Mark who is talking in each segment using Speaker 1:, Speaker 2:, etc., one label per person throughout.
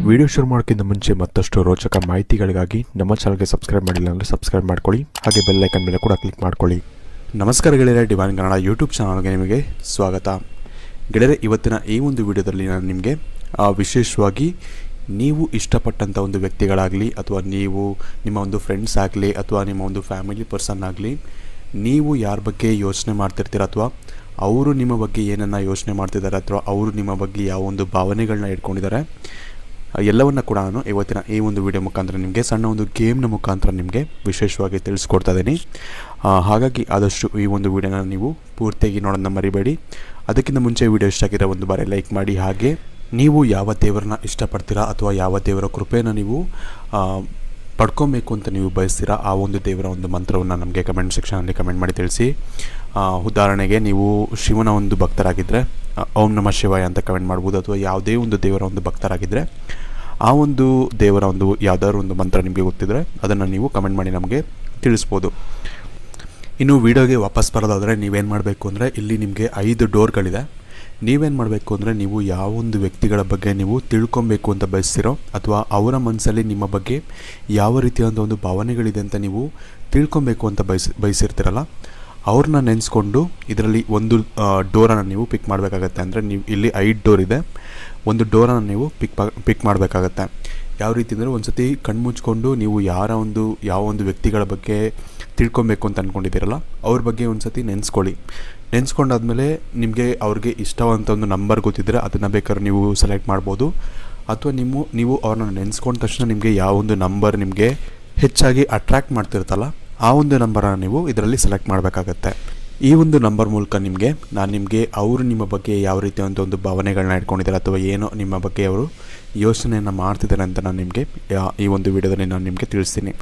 Speaker 1: Video ಶುರು ಮಾಡೋಕ್ಕಿಂತ ಮುಂಚೆ ಮತ್ತಷ್ಟು ರೋಚಕ ಮಾಹಿತಿಗಳಿಗಾಗಿ ನಮ್ಮ ಚಾನಲ್ಗೆ ಸಬ್ಸ್ಕ್ರೈಬ್ ಮಾಡಿಲ್ಲ ಅಂದರೆ ಸಬ್ಸ್ಕ್ರೈಬ್ ಮಾಡ್ಕೊಳ್ಳಿ, ಹಾಗೆ ಬೆಲ್ ಐಕನ್ ಮೇಲೆ ಕೂಡ ಕ್ಲಿಕ್ ಮಾಡ್ಕೊಳ್ಳಿ. ನಮಸ್ಕಾರ ಗೆಳೆಯರೆ, ಡಿವೈನ್ ಕನ್ನಡ ಯೂಟ್ಯೂಬ್ ಚಾನಲ್ಗೆ ನಿಮಗೆ ಸ್ವಾಗತ. ಗೆಳೆಯರೆ, ಇವತ್ತಿನ ಈ ಒಂದು ವಿಡಿಯೋದಲ್ಲಿ ನಾನು ನಿಮಗೆ ವಿಶೇಷವಾಗಿ ನೀವು ಇಷ್ಟಪಟ್ಟಂಥ ಒಂದು ವ್ಯಕ್ತಿಗಳಾಗಲಿ ಅಥವಾ ನಿಮ್ಮ ಒಂದು ಫ್ರೆಂಡ್ಸ್ ಆಗಲಿ ಅಥವಾ ನಿಮ್ಮ ಒಂದು ಫ್ಯಾಮಿಲಿ ಪರ್ಸನ್ ಆಗಲಿ, ನೀವು ಯಾರ ಬಗ್ಗೆ ಯೋಚನೆ ಮಾಡ್ತಿರ್ತೀರ ಅಥವಾ ಅವರು ನಿಮ್ಮ ಬಗ್ಗೆ ಏನನ್ನು ಯೋಚನೆ ಮಾಡ್ತಿದ್ದಾರೆ ಅಥವಾ ಅವರು ನಿಮ್ಮ ಬಗ್ಗೆ ಯಾವ ಒಂದು ಭಾವನೆಗಳನ್ನ ಇಟ್ಕೊಂಡಿದ್ದಾರೆ ಎಲ್ಲವನ್ನು ಕೂಡ ನಾನು ಇವತ್ತಿನ ಈ ಒಂದು ವಿಡಿಯೋ ಮುಖಾಂತರ ನಿಮಗೆ ಸಣ್ಣ ಒಂದು ಗೇಮ್ನ ಮುಖಾಂತರ ನಿಮಗೆ ವಿಶೇಷವಾಗಿ ತಿಳಿಸ್ಕೊಡ್ತಾ ಇದ್ದೀನಿ. ಹಾಗಾಗಿ ಆದಷ್ಟು ಈ ಒಂದು ವಿಡಿಯೋನ ನೀವು ಪೂರ್ತಿಯಾಗಿ ನೋಡೋದನ್ನ ಮರಿಬೇಡಿ. ಅದಕ್ಕಿಂತ ಮುಂಚೆ ವಿಡಿಯೋ ಇಷ್ಟ ಆಗಿರೋ ಒಂದು ಬಾರಿ ಲೈಕ್ ಮಾಡಿ, ಹಾಗೆ ನೀವು ಯಾವ ದೇವರನ್ನ ಇಷ್ಟಪಡ್ತೀರಾ ಅಥವಾ ಯಾವ ದೇವರ ಕೃಪೆಯನ್ನು ನೀವು ಪಡ್ಕೊಬೇಕು ಅಂತ ನೀವು ಬಯಸ್ತೀರಾ, ಆ ಒಂದು ದೇವರ ಒಂದು ಮಂತ್ರವನ್ನು ನಮಗೆ ಕಮೆಂಟ್ ಸೆಕ್ಷನಲ್ಲಿ ಕಮೆಂಟ್ ಮಾಡಿ ತಿಳಿಸಿ. ಉದಾಹರಣೆಗೆ ನೀವು ಶಿವನ ಒಂದು ಭಕ್ತರಾಗಿದ್ದರೆ ಓಂ ನಮಃ ಶಿವಾಯ ಅಂತ ಕಮೆಂಟ್ ಮಾಡ್ಬೋದು, ಅಥವಾ ಯಾವುದೇ ಒಂದು ದೇವರ ಒಂದು ಭಕ್ತರಾಗಿದ್ದರೆ ಆ ಒಂದು ದೇವರ ಒಂದು ಯಾವುದಾದ್ರು ಒಂದು ಮಂತ್ರ ನಿಮಗೆ ಗೊತ್ತಿದ್ದರೆ ಅದನ್ನು ನೀವು ಕಮೆಂಟ್ ಮಾಡಿ ನಮಗೆ ತಿಳಿಸ್ಬೋದು. ಇನ್ನು ವಿಡಿಯೋಗೆ ವಾಪಸ್ ಬರೋದಾದರೆ ನೀವೇನು ಮಾಡಬೇಕು ಅಂದರೆ, ಇಲ್ಲಿ ನಿಮಗೆ 5 ಡೋರ್ಗಳಿದೆ. ನೀವೇನು ಮಾಡಬೇಕು ಅಂದರೆ, ನೀವು ಯಾವ ಒಂದು ವ್ಯಕ್ತಿಗಳ ಬಗ್ಗೆ ನೀವು ತಿಳ್ಕೊಬೇಕು ಅಂತ ಬಯಸ್ತಿರೋ ಅಥವಾ ಅವರ ಮನಸ್ಸಲ್ಲಿ ನಿಮ್ಮ ಬಗ್ಗೆ ಯಾವ ರೀತಿಯಾದ ಒಂದು ಭಾವನೆಗಳಿದೆ ಅಂತ ನೀವು ತಿಳ್ಕೊಬೇಕು ಅಂತ ಬಯಸಿರ್ತೀರಲ್ಲ, ಅವ್ರನ್ನ ನೆನೆಸ್ಕೊಂಡು ಇದರಲ್ಲಿ ಒಂದು ಡೋರನ್ನು ನೀವು ಪಿಕ್ ಮಾಡಬೇಕಾಗತ್ತೆ. ಅಂದರೆ ನೀವು ಇಲ್ಲಿ 5 ಡೋರ್ ಇದೆ, ಒಂದು ಡೋರನ್ನು ನೀವು ಪಿಕ್ ಮಾಡಬೇಕಾಗತ್ತೆ. ಯಾವ ರೀತಿ ಅಂದರೆ, ಒಂದು ಸತಿ ಕಣ್ಮುಚ್ಕೊಂಡು ನೀವು ಯಾವ ಒಂದು ವ್ಯಕ್ತಿಗಳ ಬಗ್ಗೆ ತಿಳ್ಕೊಬೇಕು ಅಂತ ಅಂದ್ಕೊಂಡಿದ್ದೀರಲ್ಲ, ಅವ್ರ ಬಗ್ಗೆ ಒಂದು ಸತಿ ನೆನೆಸ್ಕೊಂಡಾದ್ಮೇಲೆ ನಿಮಗೆ ಅವ್ರಿಗೆ ಇಷ್ಟವಾದಂಥ ಒಂದು ನಂಬರ್ ಗೊತ್ತಿದ್ದರೆ ಅದನ್ನು ಬೇಕಾದ್ರೆ ನೀವು ಸೆಲೆಕ್ಟ್ ಮಾಡ್ಬೋದು. ಅಥವಾ ನೀವು ಅವ್ರನ್ನ ನೆನೆಸ್ಕೊಂಡ ತಕ್ಷಣ ನಿಮಗೆ ಯಾವ ಒಂದು ನಂಬರ್ ನಿಮಗೆ ಹೆಚ್ಚಾಗಿ ಅಟ್ರ್ಯಾಕ್ಟ್ ಮಾಡ್ತಿರ್ತಲ್ಲ, ಆ ಒಂದು ನಂಬರನ್ನು ನೀವು ಇದರಲ್ಲಿ ಸೆಲೆಕ್ಟ್ ಮಾಡಬೇಕಾಗತ್ತೆ. ಈ ಒಂದು ನಂಬರ್ ಮೂಲಕ ನಾನು ನಿಮಗೆ ಅವರು ನಿಮ್ಮ ಬಗ್ಗೆ ಯಾವ ರೀತಿಯಾದಂಥ ಒಂದು ಭಾವನೆಗಳನ್ನ ಇಟ್ಕೊಂಡಿದ್ದಾರೆ ಅಥವಾ ಏನೋ ನಿಮ್ಮ ಬಗ್ಗೆ ಅವರು ಯೋಚನೆಯನ್ನು ಮಾಡ್ತಿದ್ದಾರೆ ಅಂತ ನಾನು ನಿಮಗೆ ಈ ಒಂದು ವಿಡಿಯೋದಲ್ಲಿ ನಾನು ನಿಮಗೆ ತಿಳಿಸ್ತೀನಿ.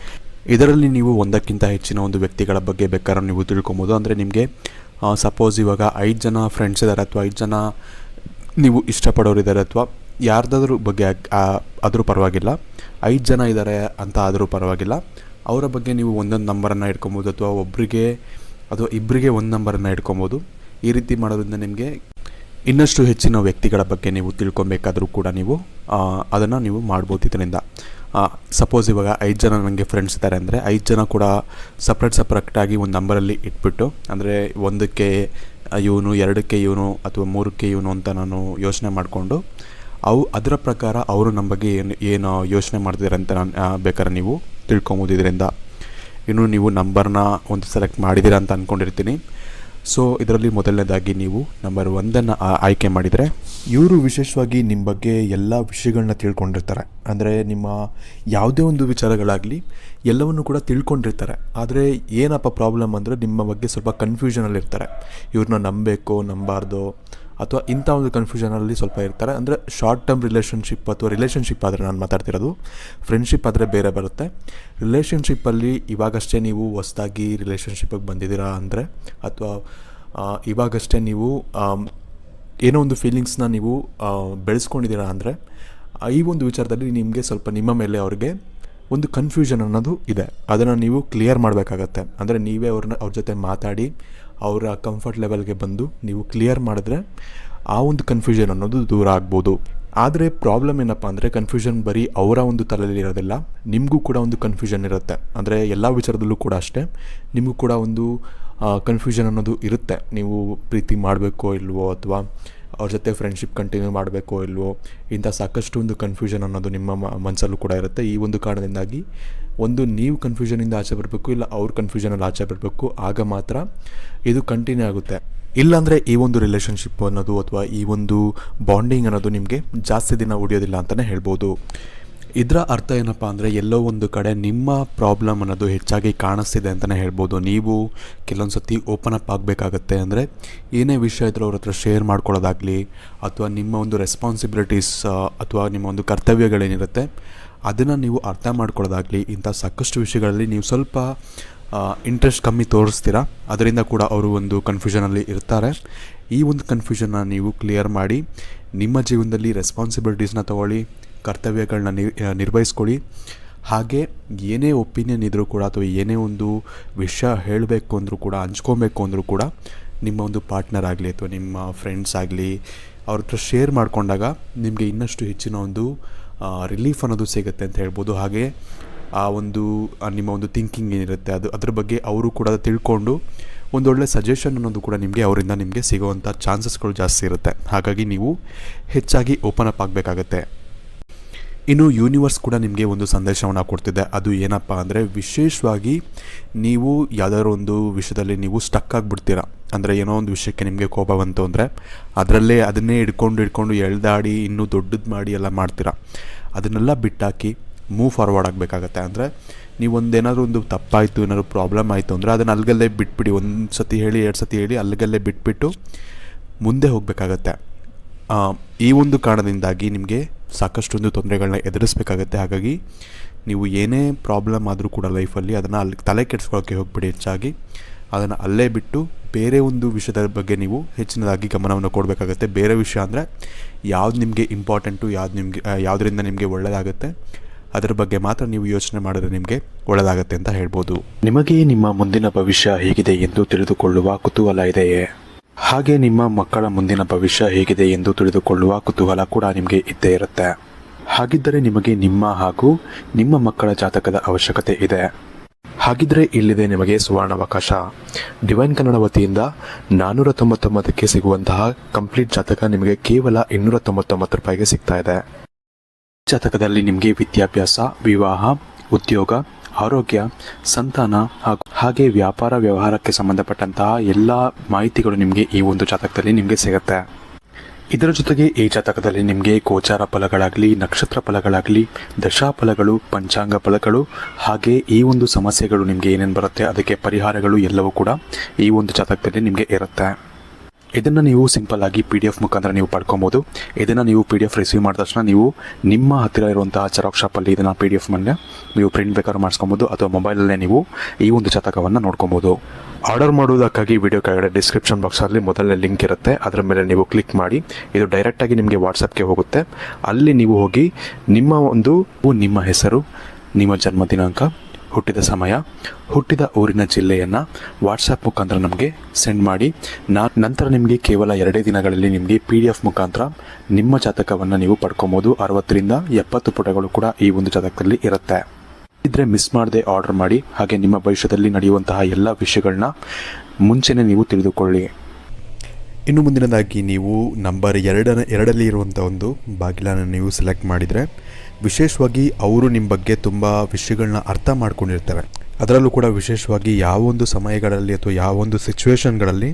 Speaker 1: ಇದರಲ್ಲಿ ನೀವು ಒಂದಕ್ಕಿಂತ ಹೆಚ್ಚಿನ ಒಂದು ವ್ಯಕ್ತಿಗಳ ಬಗ್ಗೆ ಬೇಕಾದ್ರೆ ನೀವು ತಿಳ್ಕೊಬೋದು. ಅಂದರೆ ನಿಮಗೆ ಸಪೋಸ್ ಇವಾಗ 5 ಜನ ಫ್ರೆಂಡ್ಸ್ ಇದ್ದಾರೆ ಅಥವಾ 5 ಜನ ನೀವು ಇಷ್ಟಪಡೋರಿದ್ದಾರೆ ಅಥವಾ ಯಾರ್ದಾದ್ರೂ ಬಗ್ಗೆ ಆದರೂ ಪರವಾಗಿಲ್ಲ, 5 ಜನ ಇದ್ದಾರೆ ಅಂತ ಆದರೂ ಪರವಾಗಿಲ್ಲ, ಅವರ ಬಗ್ಗೆ ನೀವು ಒಂದೊಂದು ನಂಬರನ್ನು ಇಟ್ಕೊಬೋದು ಅಥವಾ ಒಬ್ಬರಿಗೆ ಅಥವಾ ಇಬ್ಬರಿಗೆ ಒಂದು ನಂಬರನ್ನು ಇಟ್ಕೊಬೋದು. ಈ ರೀತಿ ಮಾಡೋದ್ರಿಂದ ನಿಮಗೆ ಇನ್ನಷ್ಟು ಹೆಚ್ಚಿನ ವ್ಯಕ್ತಿಗಳ ಬಗ್ಗೆ ನೀವು ತಿಳ್ಕೊಬೇಕಾದ್ರೂ ಕೂಡ ನೀವು ಅದನ್ನು ನೀವು ಮಾಡ್ಬೋದು. ಇದರಿಂದ ಸಪೋಸ್ ಇವಾಗ 5 ಜನ ನನಗೆ ಫ್ರೆಂಡ್ಸ್ ಇದ್ದಾರೆ ಅಂದರೆ 5 ಜನ ಕೂಡ ಸಪ್ರೇಟಾಗಿ ಒಂದು ನಂಬರಲ್ಲಿ ಇಟ್ಬಿಟ್ಟು, ಅಂದರೆ 1ಕ್ಕೆ ಇವನು, 2ಕ್ಕೆ ಇವನು ಅಥವಾ 3ಕ್ಕೆ ಇವನು ಅಂತ ನಾನು ಯೋಚನೆ ಮಾಡಿಕೊಂಡು ಅದರ ಪ್ರಕಾರ ಅವರು ನಮ್ಮ ಬಗ್ಗೆ ಏನು ಯೋಚನೆ ಮಾಡ್ತಿದ್ದಾರೆ ಅಂತ ನಾನು ಬೇಕಾದ್ರೆ ನೀವು ತಿಳ್ಕೊಬೋದು ಇದರಿಂದ. ಇನ್ನು ನೀವು ನಂಬರ್ನ ಒಂದು ಸೆಲೆಕ್ಟ್ ಮಾಡಿದ್ದೀರಾ ಅಂತ ಅಂದ್ಕೊಂಡಿರ್ತೀನಿ. ಸೊ ಇದರಲ್ಲಿ ಮೊದಲನೇದಾಗಿ ನೀವು ನಂಬರ್ 1 ಆಯ್ಕೆ ಮಾಡಿದರೆ, ಇವರು ವಿಶೇಷವಾಗಿ ನಿಮ್ಮ ಬಗ್ಗೆ ಎಲ್ಲ ವಿಷಯಗಳನ್ನ ತಿಳ್ಕೊಂಡಿರ್ತಾರೆ. ಅಂದರೆ ನಿಮ್ಮ ಯಾವುದೇ ಒಂದು ವಿಚಾರಗಳಾಗಲಿ ಎಲ್ಲವನ್ನು ಕೂಡ ತಿಳ್ಕೊಂಡಿರ್ತಾರೆ. ಆದರೆ ಏನಪ್ಪ ಪ್ರಾಬ್ಲಮ್ ಅಂದರೆ, ನಿಮ್ಮ ಬಗ್ಗೆ ಸ್ವಲ್ಪ ಕನ್ಫ್ಯೂಷನಲ್ಲಿರ್ತಾರೆ. ಇವ್ರನ್ನ ನಂಬಬೇಕೋ ನಂಬಾರ್ದು ಅಥವಾ ಇಂಥ ಒಂದು ಕನ್ಫ್ಯೂಷನಲ್ಲಿ ಸ್ವಲ್ಪ ಇರ್ತಾರೆ. ಅಂದರೆ ಶಾರ್ಟ್ ಟರ್ಮ್ ರಿಲೇಷನ್ಶಿಪ್ ಅಥವಾ ರಿಲೇಷನ್ಶಿಪ್ ಆದರೆ ನಾನು ಮಾತಾಡ್ತಿರೋದು, ಫ್ರೆಂಡ್ಶಿಪ್ ಆದರೆ ಬೇರೆ ಬರುತ್ತೆ. ರಿಲೇಷನ್ಶಿಪ್ಪಲ್ಲಿ ಇವಾಗಷ್ಟೇ ನೀವು ಹೊಸದಾಗಿ ರಿಲೇಷನ್ಶಿಪ್ಪಿಗೆ ಬಂದಿದ್ದೀರಾ ಅಂದರೆ, ಅಥವಾ ಇವಾಗಷ್ಟೇ ನೀವು ಏನೋ ಒಂದು ಫೀಲಿಂಗ್ಸ್ನ ನೀವು ಬೆಳೆಸ್ಕೊಂಡಿದ್ದೀರಾ ಅಂದರೆ, ಈ ಒಂದು ವಿಚಾರದಲ್ಲಿ ನಿಮಗೆ ಸ್ವಲ್ಪ ನಿಮ್ಮ ಮೇಲೆ ಅವ್ರಿಗೆ ಒಂದು ಕನ್ಫ್ಯೂಷನ್ ಅನ್ನೋದು ಇದೆ. ಅದನ್ನು ನೀವು ಕ್ಲಿಯರ್ ಮಾಡಬೇಕಾಗತ್ತೆ. ಅಂದರೆ ನೀವೇ ಅವ್ರ ಜೊತೆ ಮಾತಾಡಿ ಅವರ ಕಂಫರ್ಟ್ ಲೆವೆಲ್ಗೆ ಬಂದು ನೀವು ಕ್ಲಿಯರ್ ಮಾಡಿದ್ರೆ ಆ ಒಂದು ಕನ್ಫ್ಯೂಷನ್ ಅನ್ನೋದು ದೂರ ಆಗ್ಬೋದು. ಆದರೆ ಪ್ರಾಬ್ಲಮ್ ಏನಪ್ಪ ಅಂದರೆ, ಕನ್ಫ್ಯೂಷನ್ ಬರೀ ಅವರ ಒಂದು ತಲೆಯಲ್ಲಿ ಇರೋದಿಲ್ಲ, ನಿಮಗೂ ಕೂಡ ಒಂದು ಕನ್ಫ್ಯೂಷನ್ ಇರುತ್ತೆ. ಅಂದರೆ ಎಲ್ಲ ವಿಚಾರದಲ್ಲೂ ಕೂಡ ಅಷ್ಟೇ, ನಿಮಗೂ ಕೂಡ ಒಂದು ಕನ್ಫ್ಯೂಷನ್ ಅನ್ನೋದು ಇರುತ್ತೆ. ನೀವು ಪ್ರೀತಿ ಮಾಡಬೇಕೋ ಇಲ್ವೋ ಅಥವಾ ಅವ್ರ ಜೊತೆ ಫ್ರೆಂಡ್ಶಿಪ್ ಕಂಟಿನ್ಯೂ ಮಾಡಬೇಕೋ ಇಲ್ವೋ, ಇಂಥ ಸಾಕಷ್ಟು ಒಂದು ಕನ್ಫ್ಯೂಷನ್ ಅನ್ನೋದು ನಿಮ್ಮ ಮನಸ್ಸಲ್ಲೂ ಕೂಡ ಇರುತ್ತೆ. ಈ ಒಂದು ಕಾರಣದಿಂದಾಗಿ ನೀವು ಕನ್ಫ್ಯೂಷನಿಂದ ಆಚೆ ಬರಬೇಕು, ಇಲ್ಲ ಅವ್ರ ಕನ್ಫ್ಯೂಷನಲ್ಲಿ ಆಚೆ ಬರಬೇಕು. ಆಗ ಮಾತ್ರ ಇದು ಕಂಟಿನ್ಯೂ ಆಗುತ್ತೆ. ಇಲ್ಲಾಂದರೆ ಈ ಒಂದು ರಿಲೇಷನ್ಶಿಪ್ ಅನ್ನೋದು ಅಥವಾ ಈ ಒಂದು ಬಾಂಡಿಂಗ್ ಅನ್ನೋದು ನಿಮಗೆ ಜಾಸ್ತಿ ದಿನ ಉಳಿಯೋದಿಲ್ಲ ಅಂತಲೇ ಹೇಳ್ಬೋದು. ಇದರ ಅರ್ಥ ಏನಪ್ಪ ಅಂದರೆ, ಎಲ್ಲೋ ಒಂದು ಕಡೆ ನಿಮ್ಮ ಪ್ರಾಬ್ಲಮ್ ಅನ್ನೋದು ಹೆಚ್ಚಾಗಿ ಕಾಣಿಸ್ತಿದೆ ಅಂತಲೇ ಹೇಳ್ಬೋದು. ನೀವು ಕೆಲವೊಂದು ಸತಿ ಓಪನ್ ಅಪ್ ಆಗಬೇಕಾಗತ್ತೆ. ಅಂದರೆ ಏನೇ ವಿಷಯ ಇದ್ರೂ ಅವ್ರ ಹತ್ರ ಶೇರ್ ಮಾಡ್ಕೊಳ್ಳೋದಾಗಲಿ ಅಥವಾ ನಿಮ್ಮ ಒಂದು ರೆಸ್ಪಾನ್ಸಿಬಿಲಿಟೀಸ್ ಅಥವಾ ನಿಮ್ಮ ಒಂದು ಕರ್ತವ್ಯಗಳೇನಿರುತ್ತೆ ಅದನ್ನು ನೀವು ಅರ್ಥ ಮಾಡ್ಕೊಳ್ಳೋದಾಗಲಿ, ಇಂಥ ಸಾಕಷ್ಟು ವಿಷಯಗಳಲ್ಲಿ ನೀವು ಸ್ವಲ್ಪ ಇಂಟ್ರೆಸ್ಟ್ ಕಮ್ಮಿ ತೋರಿಸ್ತೀರಾ. ಅದರಿಂದ ಕೂಡ ಅವರು ಒಂದು ಕನ್ಫ್ಯೂಷನಲ್ಲಿ ಇರ್ತಾರೆ. ಈ ಒಂದು ಕನ್ಫ್ಯೂಷನ್ನ ನೀವು ಕ್ಲಿಯರ್ ಮಾಡಿ ನಿಮ್ಮ ಜೀವನದಲ್ಲಿ ರೆಸ್ಪಾನ್ಸಿಬಿಲಿಟೀಸ್ನ ತಗೊಳ್ಳಿ, ಕರ್ತವ್ಯಗಳನ್ನ ನಿರ್ವಹಿಸ್ಕೊಳ್ಳಿ. ಹಾಗೆ ಏನೇ ಒಪಿನಿಯನ್ ಇದ್ದರೂ ಕೂಡ ಅಥವಾ ಏನೇ ಒಂದು ವಿಷಯ ಹೇಳಬೇಕು ಅಂದರೂ ಕೂಡ, ಹಂಚ್ಕೊಬೇಕು ಅಂದರೂ ಕೂಡ ನಿಮ್ಮ ಒಂದು ಪಾರ್ಟ್ನರ್ ಆಗಲಿ ಅಥವಾ ನಿಮ್ಮ ಫ್ರೆಂಡ್ಸ್ ಆಗಲಿ ಅವ್ರ ಹತ್ರ ಶೇರ್ ಮಾಡಿಕೊಂಡಾಗ ನಿಮಗೆ ಇನ್ನಷ್ಟು ಹೆಚ್ಚಿನ ಒಂದು ರಿಲೀಫ್ ಅನ್ನೋದು ಸಿಗುತ್ತೆ ಅಂತ ಹೇಳ್ಬೋದು. ಹಾಗೆ ಆ ಒಂದು ನಿಮ್ಮ ಒಂದು ಥಿಂಕಿಂಗ್ ಏನಿರುತ್ತೆ ಅದ್ರ ಬಗ್ಗೆ ಅವರು ಕೂಡ ತಿಳ್ಕೊಂಡು ಒಂದೊಳ್ಳೆ ಸಜೆಷನ್ ಅನ್ನೋದು ಕೂಡ ಅವರಿಂದ ನಿಮಗೆ ಸಿಗೋವಂಥ ಚಾನ್ಸಸ್ಗಳು ಜಾಸ್ತಿ ಇರುತ್ತೆ. ಹಾಗಾಗಿ ನೀವು ಹೆಚ್ಚಾಗಿ ಓಪನ್ ಅಪ್ ಆಗಬೇಕಾಗತ್ತೆ. ಇನ್ನು ಯೂನಿವರ್ಸ್ ಕೂಡ ನಿಮಗೆ ಒಂದು ಸಂದೇಶವನ್ನು ಕೊಡ್ತಿದೆ. ಅದು ಏನಪ್ಪ ಅಂದರೆ, ವಿಶೇಷವಾಗಿ ನೀವು ಯಾವುದಾದ್ರು ಒಂದು ವಿಷಯದಲ್ಲಿ ನೀವು ಸ್ಟಕ್ ಆಗಿಬಿಡ್ತೀರ. ಅಂದರೆ ಏನೋ ಒಂದು ವಿಷಯಕ್ಕೆ ನಿಮಗೆ ಕೋಪ ಬಂತು ಅಂದರೆ ಅದನ್ನೇ ಹಿಡ್ಕೊಂಡು ಎಳ್ದಾಡಿ ಇನ್ನೂ ದೊಡ್ಡದು ಮಾಡಿ ಎಲ್ಲ ಮಾಡ್ತೀರಾ. ಅದನ್ನೆಲ್ಲ ಬಿಟ್ಟಾಕಿ ಮೂವ್ ಫಾರ್ವರ್ಡ್ ಆಗಬೇಕಾಗತ್ತೆ. ಅಂದರೆ ನೀವೊಂದೇನಾದರೂ ಒಂದು ತಪ್ಪಾಯಿತು, ಏನಾದರೂ ಪ್ರಾಬ್ಲಮ್ ಆಯಿತು ಅಂದರೆ ಅದನ್ನು ಅಲ್ಲಿಗಲ್ಲೇ ಬಿಟ್ಬಿಡಿ. ಒಂದು ಸತಿ ಹೇಳಿ 2 ಸತಿ ಹೇಳಿ ಅಲ್ಲಿಗಲ್ಲೇ ಬಿಟ್ಬಿಟ್ಟು ಮುಂದೆ ಹೋಗಬೇಕಾಗತ್ತೆ. ಈ ಒಂದು ಕಾರಣದಿಂದಾಗಿ ನಿಮಗೆ ಸಾಕಷ್ಟೊಂದು ತೊಂದರೆಗಳನ್ನ ಎದುರಿಸಬೇಕಾಗತ್ತೆ. ಹಾಗಾಗಿ ನೀವು ಏನೇ ಪ್ರಾಬ್ಲಮ್ ಆದರೂ ಕೂಡ ಲೈಫಲ್ಲಿ ಅದನ್ನು ಅಲ್ಲಿ ತಲೆ ಕೆಡಿಸ್ಕೊಳ್ಳೋಕ್ಕೆ ಹೋಗ್ಬಿಡಿ. ಹೆಚ್ಚಾಗಿ ಅದನ್ನು ಅಲ್ಲೇ ಬಿಟ್ಟು ಬೇರೆ ಒಂದು ವಿಷಯದ ಬಗ್ಗೆ ನೀವು ಹೆಚ್ಚಿನದಾಗಿ ಗಮನವನ್ನು ಕೊಡಬೇಕಾಗತ್ತೆ. ಬೇರೆ ವಿಷಯ ಅಂದರೆ ಯಾವ್ದು ನಿಮಗೆ ಇಂಪಾರ್ಟೆಂಟು, ಯಾವುದರಿಂದ ನಿಮಗೆ ಒಳ್ಳೆಯದಾಗುತ್ತೆ ಅದರ ಬಗ್ಗೆ ಮಾತ್ರ ನೀವು ಯೋಚನೆ ಮಾಡಿದ್ರೆ ನಿಮಗೆ ಒಳ್ಳೆಯದಾಗತ್ತೆ ಅಂತ ಹೇಳ್ಬೋದು. ನಿಮಗೆ ನಿಮ್ಮ ಮುಂದಿನ ಭವಿಷ್ಯ ಹೇಗಿದೆ ಎಂದು ತಿಳಿದುಕೊಳ್ಳುವ ಕುತೂಹಲ ಇದೆಯೇ? ಹಾಗೆ ನಿಮ್ಮ ಮಕ್ಕಳ ಮುಂದಿನ ಭವಿಷ್ಯ ಹೇಗಿದೆ ಎಂದು ತಿಳಿದುಕೊಳ್ಳುವ ಕುತೂಹಲ ಕೂಡ ನಿಮಗೆ ಇದ್ದೇ ಇರುತ್ತೆ. ಹಾಗಿದ್ದರೆ ನಿಮಗೆ ನಿಮ್ಮ ಹಾಗೂ ನಿಮ್ಮ ಮಕ್ಕಳ ಜಾತಕದ ಅವಶ್ಯಕತೆ ಇದೆ. ಹಾಗಿದ್ರೆ ಇಲ್ಲಿದೆ ನಿಮಗೆ ಸುವರ್ಣಾವಕಾಶ. ಡಿವೈನ್ ಕನ್ನಡ ವತಿಯಿಂದ 499ಕ್ಕೆ ಸಿಗುವಂತಹ ಕಂಪ್ಲೀಟ್ ಜಾತಕ ನಿಮಗೆ ಕೇವಲ 299 ರೂಪಾಯಿಗೆ ಸಿಗ್ತಾ ಇದೆ. ಜಾತಕದಲ್ಲಿ ನಿಮಗೆ ವಿದ್ಯಾಭ್ಯಾಸ, ವಿವಾಹ, ಉದ್ಯೋಗ, ಆರೋಗ್ಯ, ಸಂತಾನ ಹಾಗೆ ವ್ಯಾಪಾರ ವ್ಯವಹಾರಕ್ಕೆ ಸಂಬಂಧಪಟ್ಟಂತಹ ಎಲ್ಲ ಮಾಹಿತಿಗಳು ನಿಮಗೆ ಈ ಒಂದು ಜಾತಕದಲ್ಲಿ ನಿಮಗೆ ಸಿಗುತ್ತೆ. ಇದರ ಜೊತೆಗೆ ಈ ಜಾತಕದಲ್ಲಿ ನಿಮಗೆ ಗೋಚಾರ ಫಲಗಳಾಗಲಿ, ನಕ್ಷತ್ರ ಫಲಗಳಾಗಲಿ, ದಶಾಫಲಗಳು, ಪಂಚಾಂಗ ಫಲಗಳು ಹಾಗೆ ಈ ಒಂದು ಸಮಸ್ಯೆಗಳು ನಿಮಗೆ ಏನೇನು ಬರುತ್ತೆ ಅದಕ್ಕೆ ಪರಿಹಾರಗಳು ಎಲ್ಲವೂ ಕೂಡ ಈ ಒಂದು ಜಾತಕದಲ್ಲಿ ನಿಮಗೆ ಇರುತ್ತೆ. ಇದನ್ನು ನೀವು ಸಿಂಪಲ್ ಆಗಿ PDF ಮುಖಾಂತರ ನೀವು ಪಡ್ಕೊಬೋದು. ಇದನ್ನು ನೀವು PDF ರಿಸೀವ್ ಮಾಡಿದ ತಕ್ಷಣ ನೀವು ನಿಮ್ಮ ಹತ್ತಿರ ಇರುವಂತಹ ಜೆರಾಕ್ಸ್ ಶಾಪಲ್ಲಿ ಇದನ್ನು PDF ಮೇಲೆ ನೀವು ಪ್ರಿಂಟ್ ಬೇಕಾದ್ರೂ ಮಾಡಿಸ್ಕೊಬೋದು, ಅಥವಾ ಮೊಬೈಲಲ್ಲೇ ನೀವು ಈ ಒಂದು ಜಾತಕವನ್ನು ನೋಡ್ಕೊಬೋದು. ಆರ್ಡರ್ ಮಾಡುವುದಕ್ಕಾಗಿ ವಿಡಿಯೋ ಕೆಳಗಡೆ ಡಿಸ್ಕ್ರಿಪ್ಷನ್ ಬಾಕ್ಸಲ್ಲಿ ಮೊದಲನೇ ಲಿಂಕ್ ಇರುತ್ತೆ. ಅದರ ಮೇಲೆ ನೀವು ಕ್ಲಿಕ್ ಮಾಡಿ ಇದು ಡೈರೆಕ್ಟಾಗಿ ನಿಮಗೆ ವಾಟ್ಸಪ್ಗೆ ಹೋಗುತ್ತೆ. ಅಲ್ಲಿ ನೀವು ಹೋಗಿ ನಿಮ್ಮ ಹೆಸರು, ನಿಮ್ಮ ಜನ್ಮ ದಿನಾಂಕ, ಹುಟ್ಟಿದ ಸಮಯ, ಹುಟ್ಟಿದ ಊರಿನ ಜಿಲ್ಲೆಯನ್ನು ವಾಟ್ಸಪ್ ಮುಖಾಂತರ ನಮಗೆ ಸೆಂಡ್ ಮಾಡಿ ನಂತರ ನಿಮಗೆ ಕೇವಲ 2 ದಿನಗಳಲ್ಲಿ ನಿಮಗೆ PDF ಮುಖಾಂತರ ನಿಮ್ಮ ಜಾತಕವನ್ನು ನೀವು ಪಡ್ಕೊಬೋದು. 60ರಿಂದ 70 ಪುಟಗಳು ಕೂಡ ಈ ಒಂದು ಜಾತಕದಲ್ಲಿ ಇರುತ್ತೆ. ಇದ್ರೆ ಮಿಸ್ ಮಾಡದೆ ಆರ್ಡರ್ ಮಾಡಿ. ಹಾಗೆ ನಿಮ್ಮ ಭವಿಷ್ಯದಲ್ಲಿ ನಡೆಯುವಂತಹ ಎಲ್ಲ ವಿಷಯಗಳನ್ನ ಮುಂಚೆನೇ ನೀವು ತಿಳಿದುಕೊಳ್ಳಿ. ಇನ್ನು ಮುಂದಿನದಾಗಿ ನೀವು ನಂಬರ್ 2ರಲ್ಲಿ ಇರುವಂಥ ಒಂದು ಬಾಗಿಲನ್ನು ನೀವು ಸೆಲೆಕ್ಟ್ ಮಾಡಿದರೆ, ವಿಶೇಷವಾಗಿ ಅವರು ನಿಮ್ಮ ಬಗ್ಗೆ ತುಂಬ ವಿಷಯಗಳನ್ನ ಅರ್ಥ ಮಾಡ್ಕೊಂಡಿರ್ತಾರೆ. ಅದರಲ್ಲೂ ಕೂಡ ವಿಶೇಷವಾಗಿ ಯಾವ ಒಂದು ಸಮಯಗಳಲ್ಲಿ ಅಥವಾ ಯಾವ ಒಂದು ಸಿಚುವೇಶನ್ಗಳಲ್ಲಿ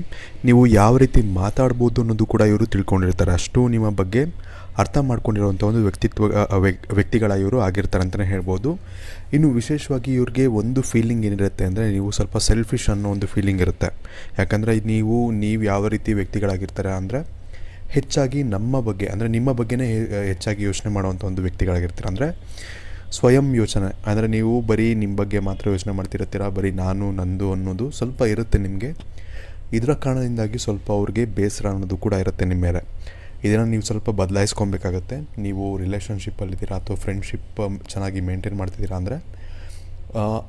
Speaker 1: ನೀವು ಯಾವ ರೀತಿ ಮಾತಾಡ್ಬೋದು ಅನ್ನೋದು ಕೂಡ ಇವರು ತಿಳ್ಕೊಂಡಿರ್ತಾರೆ. ಅಷ್ಟು ನಿಮ್ಮ ಬಗ್ಗೆ ಅರ್ಥ ಮಾಡ್ಕೊಂಡಿರುವಂಥ ಒಂದು ವ್ಯಕ್ತಿಗಳ ಇವರು ಆಗಿರ್ತಾರೆ ಅಂತಲೇ ಹೇಳ್ಬೋದು. ಇನ್ನು ವಿಶೇಷವಾಗಿ ಇವ್ರಿಗೆ ಒಂದು ಫೀಲಿಂಗ್ ಏನಿರುತ್ತೆ ಅಂದರೆ, ನೀವು ಸ್ವಲ್ಪ ಸೆಲ್ಫಿಶ್ ಅನ್ನೋ ಒಂದು ಫೀಲಿಂಗ್ ಇರುತ್ತೆ. ಯಾಕಂದರೆ ನೀವು ಯಾವ ರೀತಿ ವ್ಯಕ್ತಿಗಳಾಗಿರ್ತಾರೆ ಅಂದರೆ, ಹೆಚ್ಚಾಗಿ ನಮ್ಮ ಬಗ್ಗೆ ಅಂದರೆ ನಿಮ್ಮ ಬಗ್ಗೆನೇ ಹೆಚ್ಚಾಗಿ ಯೋಚನೆ ಮಾಡುವಂಥ ಒಂದು ವ್ಯಕ್ತಿಗಳಾಗಿರ್ತೀರ. ಅಂದರೆ ಸ್ವಯಂ ಯೋಚನೆ ಅಂದರೆ ನೀವು ಬರೀ ನಿಮ್ಮ ಬಗ್ಗೆ ಮಾತ್ರ ಯೋಚನೆ ಮಾಡ್ತಿರ್ತೀರ, ಬರೀ ನಾನು ನಂದು ಅನ್ನೋದು ಸ್ವಲ್ಪ ಇರುತ್ತೆ ನಿಮಗೆ. ಇದರ ಕಾರಣದಿಂದಾಗಿ ಸ್ವಲ್ಪ ಅವ್ರಿಗೆ ಬೇಸರ ಅನ್ನೋದು ಕೂಡ ಇರುತ್ತೆ ನಿಮ್ಮ ಮೇಲೆ. ಇದನ್ನು ನೀವು ಸ್ವಲ್ಪ ಬದಲಾಯಿಸ್ಕೊಬೇಕಾಗತ್ತೆ. ನೀವು ರಿಲೇಷನ್ಶಿಪ್ಪಲ್ಲಿದ್ದೀರಾ ಅಥವಾ ಫ್ರೆಂಡ್ಶಿಪ್ ಚೆನ್ನಾಗಿ ಮೇಂಟೈನ್ ಮಾಡ್ತಿದ್ದೀರಾ ಅಂದರೆ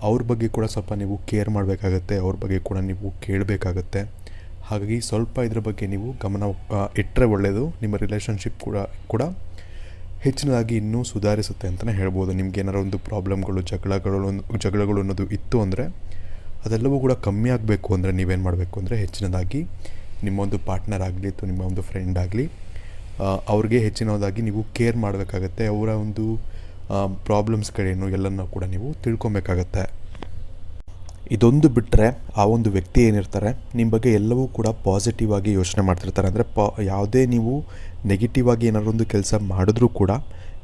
Speaker 1: ಅವ್ರ ಬಗ್ಗೆ ಕೂಡ ಸ್ವಲ್ಪ ನೀವು ಕೇರ್ ಮಾಡಬೇಕಾಗತ್ತೆ, ಅವ್ರ ಬಗ್ಗೆ ಕೂಡ ನೀವು ಕೇಳಬೇಕಾಗತ್ತೆ. ಹಾಗಾಗಿ ಸ್ವಲ್ಪ ಇದರ ಬಗ್ಗೆ ನೀವು ಗಮನ ಇಟ್ಟರೆ ಒಳ್ಳೆಯದು. ನಿಮ್ಮ ರಿಲೇಷನ್ಶಿಪ್ ಕೂಡ ಹೆಚ್ಚಿನದಾಗಿ ಇನ್ನೂ ಸುಧಾರಿಸುತ್ತೆ ಅಂತಲೇ ಹೇಳ್ಬೋದು. ನಿಮ್ಗೆ ಏನಾರು ಒಂದು ಪ್ರಾಬ್ಲಮ್ಗಳು, ಜಗಳಗಳು ಅನ್ನೋದು ಇತ್ತು ಅಂದರೆ ಅದೆಲ್ಲವೂ ಕೂಡ ಕಮ್ಮಿ ಆಗಬೇಕು ಅಂದರೆ ನೀವೇನು ಮಾಡಬೇಕು ಅಂದರೆ, ಹೆಚ್ಚಿನದಾಗಿ ನಿಮ್ಮ ಒಂದು ಪಾರ್ಟ್ನರ್ ಆಗಲಿ ಅಥವಾ ನಿಮ್ಮ ಒಂದು ಫ್ರೆಂಡ್ ಆಗಲಿ ಅವ್ರಿಗೆ ಹೆಚ್ಚಿನದಾಗಿ ನೀವು ಕೇರ್ ಮಾಡಬೇಕಾಗತ್ತೆ. ಅವರ ಒಂದು ಪ್ರಾಬ್ಲಮ್ಸ್ಗಳೇನು ಎಲ್ಲನೂ ಕೂಡ ನೀವು ತಿಳ್ಕೊಬೇಕಾಗತ್ತೆ. ಇದೊಂದು ಬಿಟ್ಟರೆ ಆ ಒಂದು ವ್ಯಕ್ತಿ ಏನಿರ್ತಾರೆ ನಿಮ್ಮ ಬಗ್ಗೆ ಎಲ್ಲವೂ ಕೂಡ ಪಾಸಿಟಿವ್ ಆಗಿ ಯೋಚನೆ ಮಾಡ್ತಿರ್ತಾರೆ. ಅಂದರೆ ಯಾವುದೇ ನೀವು ನೆಗೆಟಿವ್ ಆಗಿ ಏನಾದ್ರು ಒಂದು ಕೆಲಸ ಮಾಡಿದ್ರೂ ಕೂಡ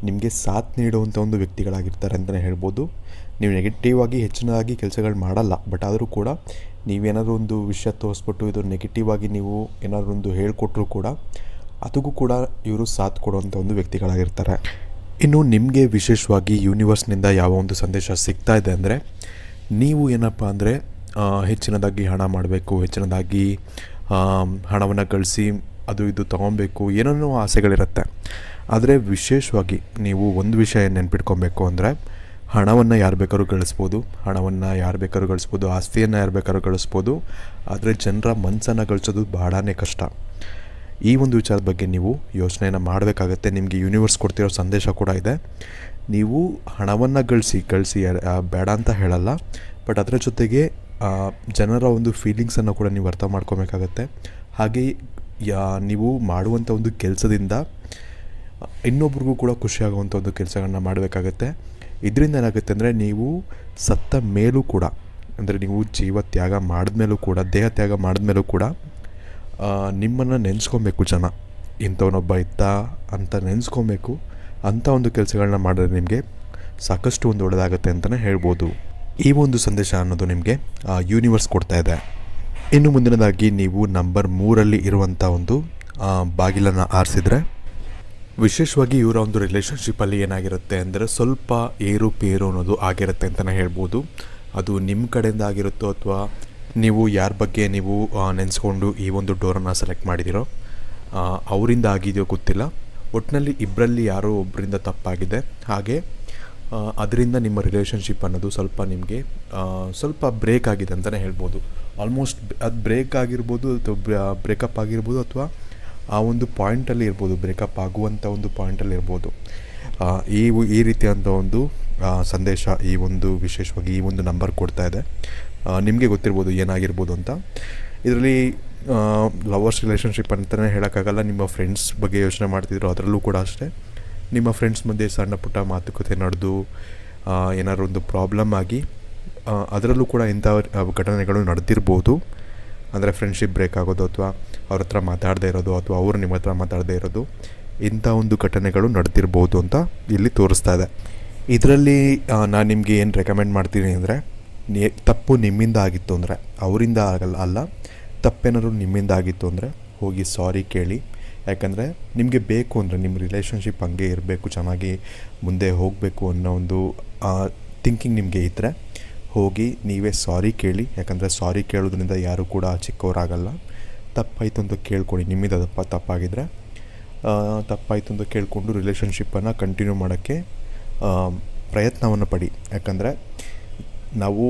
Speaker 1: ನಿಮಗೆ ಸಾಥ್ ನೀಡುವಂಥ ಒಂದು ವ್ಯಕ್ತಿಗಳಾಗಿರ್ತಾರೆ ಅಂತಲೇ ಹೇಳ್ಬೋದು. ನೀವು ನೆಗೆಟಿವ್ ಆಗಿ ಹೆಚ್ಚಿನದಾಗಿ ಕೆಲಸಗಳು ಮಾಡಲ್ಲ, ಬಟ್ ಆದರೂ ಕೂಡ ನೀವೇನಾದರೂ ಒಂದು ವಿಷಯ ತೋರಿಸ್ಬಿಟ್ಟು ಇದು ನೆಗೆಟಿವ್ ಆಗಿ ನೀವು ಏನಾದರೂ ಒಂದು ಹೇಳಿಕೊಟ್ರೂ ಕೂಡ ಅದಕ್ಕೂ ಕೂಡ ಇವರು ಸಾಥ್ ಕೊಡುವಂಥ ಒಂದು ವ್ಯಕ್ತಿಗಳಾಗಿರ್ತಾರೆ. ಇನ್ನು ನಿಮಗೆ ವಿಶೇಷವಾಗಿ ಯೂನಿವರ್ಸ್ನಿಂದ ಯಾವ ಒಂದು ಸಂದೇಶ ಸಿಗ್ತಾ ಇದೆ ಅಂದರೆ, ನೀವು ಏನಪ್ಪ ಅಂದರೆ ಹೆಚ್ಚಿನದಾಗಿ ಹಣ ಮಾಡಬೇಕು, ಹೆಚ್ಚಿನದಾಗಿ ಹಣವನ್ನು ಗಳಿಸಿ ಅದು ಇದು ತೊಗೊಬೇಕು, ಏನೇನೋ ಆಸೆಗಳಿರುತ್ತೆ. ಆದರೆ ವಿಶೇಷವಾಗಿ ನೀವು ಒಂದು ವಿಷಯ ನೆನ್ಪಿಟ್ಕೊಬೇಕು ಅಂದರೆ, ಹಣವನ್ನು ಯಾರು ಬೇಕಾದ್ರೂ ಗಳಿಸ್ಬೋದು, ಆಸ್ತಿಯನ್ನು ಯಾರು ಬೇಕಾದ್ರೂ ಗಳಿಸ್ಬೋದು. ಆದರೆ ಜನರ ಮನಸ್ಸನ್ನು ಗಳಿಸೋದು ಭಾಳನೇ ಕಷ್ಟ. ಈ ಒಂದು ವಿಚಾರದ ಬಗ್ಗೆ ನೀವು ಯೋಚನೆಯನ್ನು ಮಾಡಬೇಕಾಗತ್ತೆ. ನಿಮಗೆ ಯೂನಿವರ್ಸ್ ಕೊಡ್ತಿರೋ ಸಂದೇಶ ಕೂಡ ಇದೆ. ನೀವು ಹಣವನ್ನು ಗಳಿಸಿ ಬೇಡ ಅಂತ ಹೇಳಲ್ಲ, ಬಟ್ ಅದರ ಜೊತೆಗೆ ಜನರ ಒಂದು ಫೀಲಿಂಗ್ಸನ್ನು ಕೂಡ ನೀವು ಅರ್ಥ ಮಾಡ್ಕೋಬೇಕಾಗತ್ತೆ. ಹಾಗೆ ನೀವು ಮಾಡುವಂಥ ಒಂದು ಕೆಲಸದಿಂದ ಇನ್ನೊಬ್ರಿಗೂ ಕೂಡ ಖುಷಿಯಾಗುವಂಥ ಒಂದು ಕೆಲಸಗಳನ್ನ ಮಾಡಬೇಕಾಗತ್ತೆ. ಇದರಿಂದ ಏನಾಗುತ್ತೆ ಅಂದರೆ ನೀವು ಸತ್ತ ಮೇಲೂ ಕೂಡ, ಅಂದರೆ ನೀವು ಜೀವ ತ್ಯಾಗ ಮಾಡಿದ್ಮೇಲೂ ಕೂಡ, ದೇಹ ತ್ಯಾಗ ಮಾಡಿದ್ಮೇಲೂ ಕೂಡ ನಿಮ್ಮನ್ನು ನೆನೆಸ್ಕೊಬೇಕು ಜನ. ಇಂಥವನೊಬ್ಬ ಇದ್ದ ಅಂತ ನೆನೆಸ್ಕೊಬೇಕು. ಅಂಥ ಒಂದು ಕೆಲಸಗಳನ್ನ ಮಾಡಿದ್ರೆ ನಿಮಗೆ ಸಾಕಷ್ಟು ಒಂದು ಒಳ್ಳೆಯದಾಗುತ್ತೆ ಅಂತಲೇ ಹೇಳ್ಬೋದು. ಈ ಒಂದು ಸಂದೇಶ ಅನ್ನೋದು ನಿಮಗೆ ಯೂನಿವರ್ಸ್ ಕೊಡ್ತಾ ಇದೆ. ಇನ್ನು ಮುಂದಿನದಾಗಿ ನೀವು ನಂಬರ್ 3 ಇರುವಂಥ ಒಂದು ಬಾಗಿಲನ್ನು ಆರಿಸಿದ್ರೆ, ವಿಶೇಷವಾಗಿ ಇವರ ಒಂದು ರಿಲೇಷನ್ಶಿಪ್ಪಲ್ಲಿ ಏನಾಗಿರುತ್ತೆ ಅಂದರೆ ಸ್ವಲ್ಪ ಏರುಪೇರು ಅನ್ನೋದು ಆಗಿರುತ್ತೆ ಅಂತಲೇ ಹೇಳ್ಬೋದು. ಅದು ನಿಮ್ಮ ಕಡೆಯಿಂದ ಆಗಿರುತ್ತೋ ಅಥವಾ ನೀವು ಯಾರ ಬಗ್ಗೆ ನೀವು ನೆನೆಸ್ಕೊಂಡು ಈ ಒಂದು ಡೋರನ್ನು ಸೆಲೆಕ್ಟ್ ಮಾಡಿದಿರೋ ಅವರಿಂದ ಆಗಿದೆಯೋ ಗೊತ್ತಿಲ್ಲ. ಒಟ್ಟಿನಲ್ಲಿ ಇಬ್ಬರಲ್ಲಿ ಯಾರೋ ಒಬ್ಬರಿಂದ ತಪ್ಪಾಗಿದೆ. ಹಾಗೆ ಅದರಿಂದ ನಿಮ್ಮ ರಿಲೇಷನ್ಶಿಪ್ ಅನ್ನೋದು ಸ್ವಲ್ಪ ಬ್ರೇಕ್ ಆಗಿದೆ ಅಂತಲೇ ಹೇಳ್ಬೋದು. ಆಲ್ಮೋಸ್ಟ್ ಅದು ಬ್ರೇಕ್ ಆಗಿರ್ಬೋದು ಅಥವಾ ಬ್ರೇಕಪ್ ಆಗಿರ್ಬೋದು, ಅಥವಾ ಆ ಒಂದು ಪಾಯಿಂಟಲ್ಲಿ ಇರ್ಬೋದು, ಬ್ರೇಕಪ್ ಆಗುವಂಥ ಒಂದು ಪಾಯಿಂಟಲ್ಲಿ ಇರ್ಬೋದು. ಈ ರೀತಿಯಾದಂಥ ಒಂದು ಸಂದೇಶ ವಿಶೇಷವಾಗಿ ಈ ಒಂದು ನಂಬರ್ ಕೊಡ್ತಾ ಇದೆ. ನಿಮಗೆ ಗೊತ್ತಿರ್ಬೋದು ಏನಾಗಿರ್ಬೋದು ಅಂತ. ಇದರಲ್ಲಿ ಲವರ್ಸ್ ರಿಲೇಷನ್ಶಿಪ್ ಅಂತಲೇ ಹೇಳೋಕ್ಕಾಗಲ್ಲ. ನಿಮ್ಮ ಫ್ರೆಂಡ್ಸ್ ಬಗ್ಗೆ ಯೋಚನೆ ಮಾಡ್ತಿದ್ರು, ಅದರಲ್ಲೂ ಕೂಡ ಅಷ್ಟೇ. ನಿಮ್ಮ ಫ್ರೆಂಡ್ಸ್ ಮಧ್ಯೆ ಸಣ್ಣ ಪುಟ್ಟ ಮಾತುಕತೆ ನಡೆದು ಏನಾದ್ರು ಒಂದು ಪ್ರಾಬ್ಲಮ್ ಆಗಿ ಅದರಲ್ಲೂ ಕೂಡ ಇಂಥ ಘಟನೆಗಳು ನಡೆದಿರ್ಬೋದು. ಅಂದರೆ ಫ್ರೆಂಡ್ಶಿಪ್ ಬ್ರೇಕ್ ಆಗೋದು, ಅಥವಾ ಅವ್ರ ಹತ್ರ ಮಾತಾಡದೇ ಇರೋದು, ಅಥವಾ ಅವರು ನಿಮ್ಮ ಹತ್ರ ಮಾತಾಡದೇ ಇರೋದು, ಇಂಥ ಒಂದು ಘಟನೆಗಳು ನಡೆದಿರ್ಬೋದು ಅಂತ ಇಲ್ಲಿ ತೋರಿಸ್ತಾ ಇದೆ. ಇದರಲ್ಲಿ ನಾನು ನಿಮಗೆ ಏನು ರೆಕಮೆಂಡ್ ಮಾಡ್ತೀನಿ ಅಂದರೆ, ತಪ್ಪು ನಿಮ್ಮಿಂದ ಆಗಿತ್ತು ಅಂದರೆ, ಅವರಿಂದ ಅಲ್ಲ, ತಪ್ಪೇನಾದ್ರು ನಿಮ್ಮಿಂದ ಆಗಿತ್ತು ಅಂದರೆ ಹೋಗಿ ಸಾರಿ ಕೇಳಿ. ಯಾಕಂದರೆ ನಿಮಗೆ ಬೇಕು ಅಂದರೆ ನಿಮ್ಮ ರಿಲೇಷನ್ಶಿಪ್ ಹಂಗೆ ಇರಬೇಕು, ಚೆನ್ನಾಗಿ ಮುಂದೆ ಹೋಗಬೇಕು ಅನ್ನೋ ಒಂದು ಥಿಂಕಿಂಗ್ ನಿಮಗೆ ಇದ್ದರೆ ಹೋಗಿ ನೀವೇ ಸಾರಿ ಕೇಳಿ. ಯಾಕಂದರೆ ಸಾರಿ ಕೇಳೋದ್ರಿಂದ ಯಾರೂ ಕೂಡ ಚಿಕ್ಕವರಾಗಲ್ಲ. ತಪ್ಪಾಯಿತು ಅಂತ ಕೇಳ್ಕೊಳ್ಳಿ. ನಿಮ್ಮಿಂದ ತಪ್ಪಾಗಿದ್ದರೆ ತಪ್ಪಾಯಿತು ಅಂತ ಕೇಳಿಕೊಂಡು ರಿಲೇಷನ್ಶಿಪ್ಪನ್ನು ಕಂಟಿನ್ಯೂ ಮಾಡೋಕ್ಕೆ ಪ್ರಯತ್ನವನ್ನು ಪಡಿ. ಯಾಕಂದರೆ ನಾವು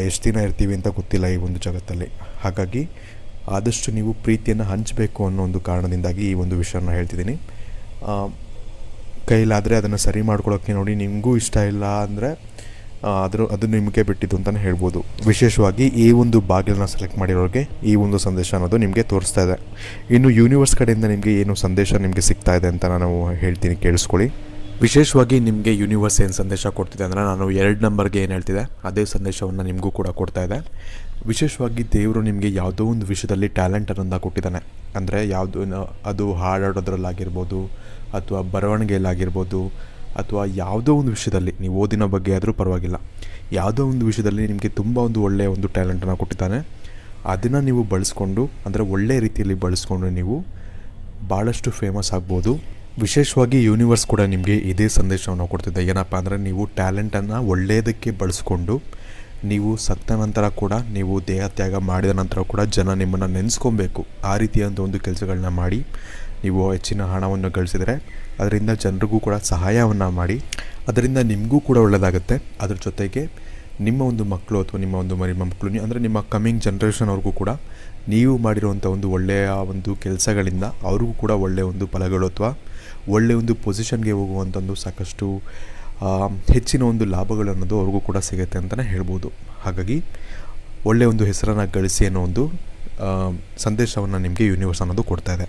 Speaker 1: ಎಷ್ಟು ದಿನ ಇರ್ತೀವಿ ಅಂತ ಗೊತ್ತಿಲ್ಲ ಈ ಒಂದು ಜಗತ್ತಲ್ಲಿ. ಹಾಗಾಗಿ ಆದಷ್ಟು ನೀವು ಪ್ರೀತಿಯನ್ನು ಹಂಚಬೇಕು ಅನ್ನೋ ಒಂದು ಕಾರಣದಿಂದಾಗಿ ಈ ಒಂದು ವಿಷಯನ ಹೇಳ್ತಿದ್ದೀನಿ. ಕೈಲಾದರೆ ಅದನ್ನು ಸರಿ ಮಾಡ್ಕೊಳ್ಳೋಕ್ಕೆ ನೋಡಿ. ನಿಮಗೂ ಇಷ್ಟ ಇಲ್ಲ ಅಂದರೆ ಅದು ನಿಮಗೆ ಬಿಟ್ಟಿದ್ದು ಅಂತಲೇ ಹೇಳ್ಬೋದು. ವಿಶೇಷವಾಗಿ ಈ ಒಂದು ಬಾಗಿಲನ್ನ ಸೆಲೆಕ್ಟ್ ಮಾಡಿರೋರಿಗೆ ಈ ಒಂದು ಸಂದೇಶ ಅನ್ನೋದು ನಿಮಗೆ ತೋರಿಸ್ತಾ ಇದೆ. ಇನ್ನು ಯೂನಿವರ್ಸ್ ಕಡೆಯಿಂದ ನಿಮಗೆ ಏನು ಸಂದೇಶ ನಿಮಗೆ ಸಿಗ್ತಾ ಇದೆ ಅಂತ ನಾನು ಹೇಳ್ತೀನಿ, ಕೇಳಿಸ್ಕೊಳ್ಳಿ. ವಿಶೇಷವಾಗಿ ನಿಮಗೆ ಯೂನಿವರ್ಸ್ ಏನು ಸಂದೇಶ ಕೊಡ್ತಿದೆ ಅಂದರೆ, ನಾನು 2 ನಂಬರ್ಗೆ ಏನು ಹೇಳ್ತಿದೆ ಅದೇ ಸಂದೇಶವನ್ನು ನಿಮಗೂ ಕೂಡ ಕೊಡ್ತಾ ಇದೆ. ವಿಶೇಷವಾಗಿ ದೇವರು ನಿಮಗೆ ಯಾವುದೋ ಒಂದು ವಿಷಯದಲ್ಲಿ ಟ್ಯಾಲೆಂಟನ್ನು ಕೊಟ್ಟಿದ್ದಾನೆ. ಅಂದರೆ ಅದು ಹಾಡಾಡೋದ್ರಲ್ಲಾಗಿರ್ಬೋದು, ಅಥವಾ ಬರವಣಿಗೆಯಲ್ಲಾಗಿರ್ಬೋದು, ಅಥವಾ ಯಾವುದೋ ಒಂದು ವಿಷಯದಲ್ಲಿ, ನೀವು ಓದಿನ ಬಗ್ಗೆ ಆದರೂ ಪರವಾಗಿಲ್ಲ, ಯಾವುದೋ ಒಂದು ವಿಷಯದಲ್ಲಿ ನಿಮಗೆ ತುಂಬ ಒಂದು ಒಳ್ಳೆಯ ಒಂದು ಟ್ಯಾಲೆಂಟನ್ನು ಕೊಟ್ಟಿದ್ದಾನೆ. ಅದನ್ನು ನೀವು ಬಳಸ್ಕೊಂಡು, ಅಂದರೆ ಒಳ್ಳೆಯ ರೀತಿಯಲ್ಲಿ ಬಳಸ್ಕೊಂಡು ನೀವು ಭಾಳಷ್ಟು ಫೇಮಸ್ ಆಗ್ಬೋದು. ವಿಶೇಷವಾಗಿ ಯೂನಿವರ್ಸ್ ಕೂಡ ನಿಮಗೆ ಇದೇ ಸಂದೇಶವನ್ನು ಕೊಡ್ತಿದ್ದೆ. ಏನಪ್ಪ ಅಂದರೆ, ನೀವು ಟ್ಯಾಲೆಂಟನ್ನು ಒಳ್ಳೆಯದಕ್ಕೆ ಬಳಸ್ಕೊಂಡು ನೀವು ಸತ್ತ ನಂತರ ಕೂಡ, ನೀವು ದೇಹ ತ್ಯಾಗ ಮಾಡಿದ ನಂತರ ಕೂಡ ಜನ ನಿಮ್ಮನ್ನು ನೆನೆಸ್ಕೊಬೇಕು. ಆ ರೀತಿಯಾದಂಥ ಒಂದು ಕೆಲಸಗಳನ್ನ ಮಾಡಿ ನೀವು ಹೆಚ್ಚಿನ ಹಣವನ್ನು ಗಳಿಸಿದರೆ ಅದರಿಂದ ಜನರಿಗೂ ಕೂಡ ಸಹಾಯವನ್ನು ಮಾಡಿ, ಅದರಿಂದ ನಿಮಗೂ ಕೂಡ ಒಳ್ಳೆಯದಾಗುತ್ತೆ. ಅದ್ರ ಜೊತೆಗೆ ನಿಮ್ಮ ಒಂದು ಮಕ್ಕಳು ಅಥವಾ ನಿಮ್ಮ ಒಂದು ಮಕ್ಕಳು, ಅಂದರೆ ನಿಮ್ಮ ಕಮ್ಮಿಂಗ್ ಜನ್ರೇಷನ್ವರೆಗೂ ಕೂಡ ನೀವು ಮಾಡಿರುವಂಥ ಒಂದು ಒಳ್ಳೆಯ ಒಂದು ಕೆಲಸಗಳಿಂದ ಅವ್ರಿಗೂ ಕೂಡ ಒಳ್ಳೆಯ ಒಂದು ಫಲಗಳು ಅಥವಾ ಒಳ್ಳೆಯ ಒಂದು ಪೊಸಿಷನ್ಗೆ ಹೋಗುವಂಥ ಒಂದು ಸಾಕಷ್ಟು ಹೆಚ್ಚಿನ ಒಂದು ಲಾಭಗಳು ಅನ್ನೋದು ಅವ್ರಿಗೂ ಕೂಡ ಸಿಗುತ್ತೆ ಅಂತಲೇ ಹೇಳ್ಬೋದು. ಹಾಗಾಗಿ ಒಳ್ಳೆಯ ಒಂದು ಹೆಸರನ್ನು ಗಳಿಸಿ ಅನ್ನೋ ಒಂದು ಸಂದೇಶವನ್ನು ನಿಮಗೆ ಯೂನಿವರ್ಸ್ ಅನ್ನೋದು ಕೊಡ್ತಾ ಇದೆ.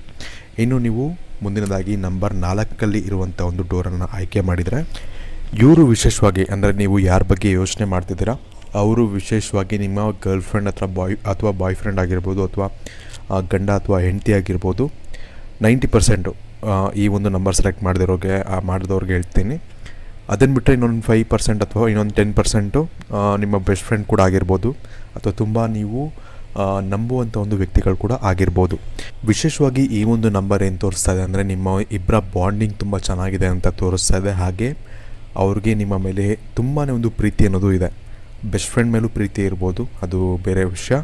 Speaker 1: ಇನ್ನು ನೀವು ಮುಂದಿನದಾಗಿ ನಂಬರ್ 4 ಇರುವಂಥ ಒಂದು ಡೋರನ್ನು ಆಯ್ಕೆ ಮಾಡಿದರೆ, ಇವರು ವಿಶೇಷವಾಗಿ, ಅಂದರೆ ನೀವು ಯಾರ ಬಗ್ಗೆ ಯೋಚನೆ ಮಾಡ್ತಿದ್ದೀರಾ ಅವರು ವಿಶೇಷವಾಗಿ ನಿಮ್ಮ ಗರ್ಲ್ ಫ್ರೆಂಡ್ ಅಥವಾ ಬಾಯ್ ಫ್ರೆಂಡ್ ಆಗಿರ್ಬೋದು, ಅಥವಾ ಗಂಡ ಅಥವಾ ಹೆಂಡತಿ ಆಗಿರ್ಬೋದು. 90% ಈ ಒಂದು ನಂಬರ್ ಸೆಲೆಕ್ಟ್ ಮಾಡಿದವ್ರಿಗೆ ಹೇಳ್ತೀನಿ. ಅದನ್ನು ಬಿಟ್ಟರೆ ಇನ್ನೊಂದು 5% ಅಥವಾ ಇನ್ನೊಂದು 10% ನಿಮ್ಮ ಬೆಸ್ಟ್ ಫ್ರೆಂಡ್ ಕೂಡ ಆಗಿರ್ಬೋದು, ಅಥವಾ ತುಂಬ ನೀವು ನಂಬುವಂಥ ಒಂದು ವ್ಯಕ್ತಿಗಳು ಕೂಡ ಆಗಿರ್ಬೋದು. ವಿಶೇಷವಾಗಿ ಈ ಒಂದು ನಂಬರ್ ಏನು ತೋರಿಸ್ತಾ ಇದೆ ಅಂದರೆ, ನಿಮ್ಮ ಇಬ್ಬರ ಬಾಂಡಿಂಗ್ ತುಂಬ ಚೆನ್ನಾಗಿದೆ ಅಂತ ತೋರಿಸ್ತಾ ಇದೆ. ಹಾಗೆ ಅವ್ರಿಗೆ ನಿಮ್ಮ ಮೇಲೆ ತುಂಬಾ ಒಂದು ಪ್ರೀತಿ ಅನ್ನೋದು ಇದೆ. ಬೆಸ್ಟ್ ಫ್ರೆಂಡ್ ಮೇಲೂ ಪ್ರೀತಿ ಇರ್ಬೋದು, ಅದು ಬೇರೆ ವಿಷಯ.